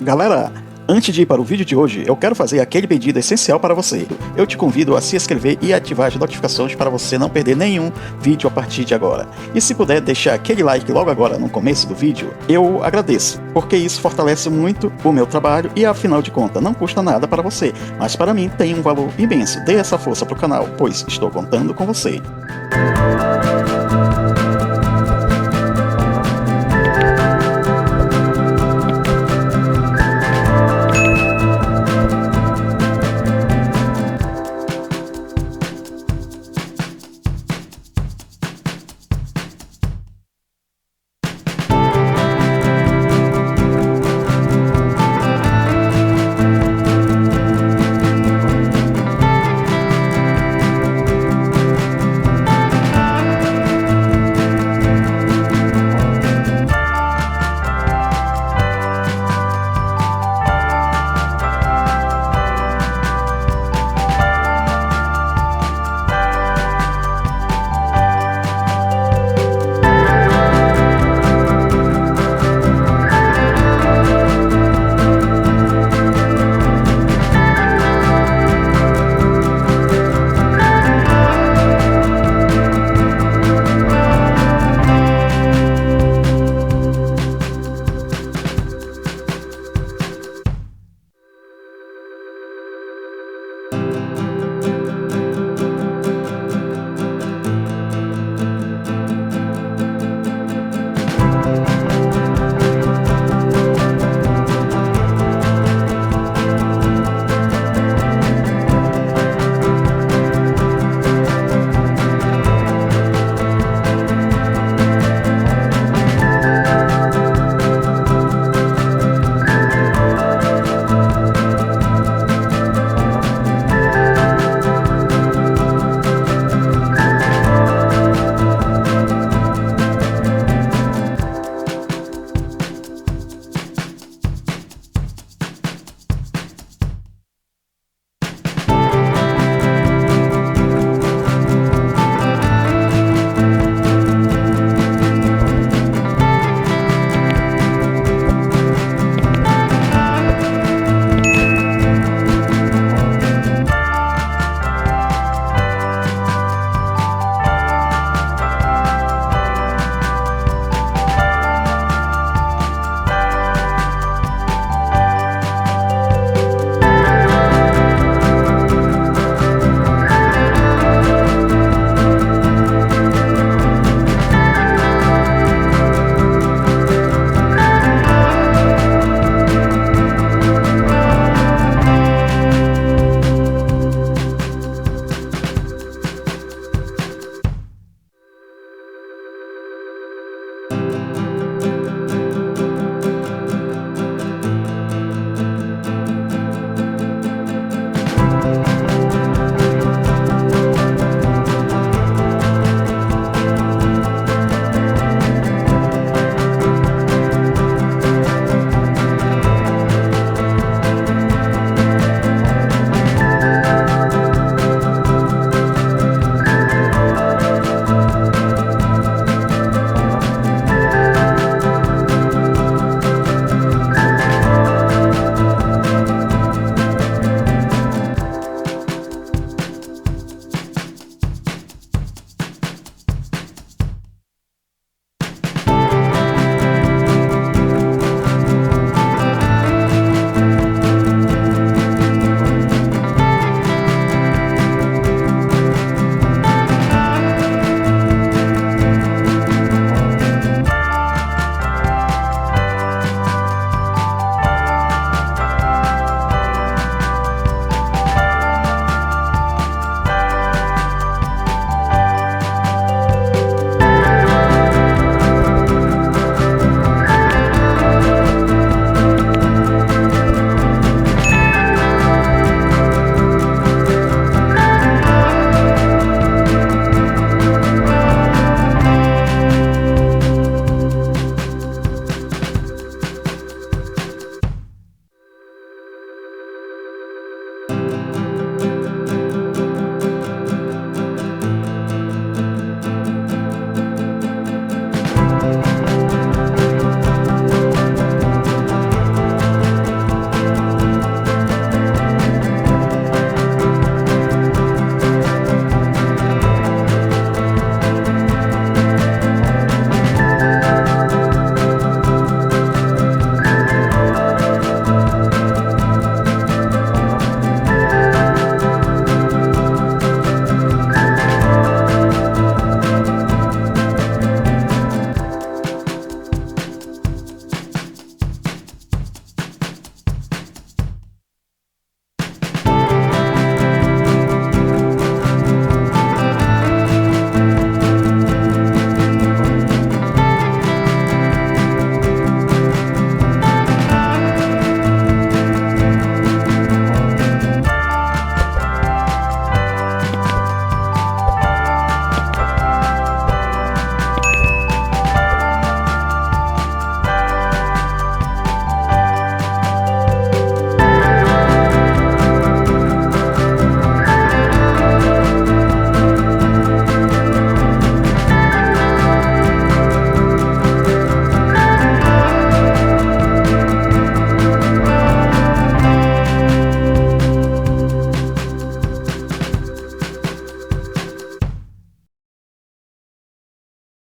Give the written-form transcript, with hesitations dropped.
Galera, antes de ir para o vídeo de hoje, eu quero fazer aquele pedido essencial para você. Eu te convido a se inscrever e ativar as notificações para você não perder nenhum vídeo a partir de agora. E se puder deixar aquele like logo agora no começo do vídeo, eu agradeço, porque isso fortalece muito o meu trabalho e afinal de contas não custa nada para você, mas para mim tem um valor imenso. Dê essa força para o canal, pois estou contando com você.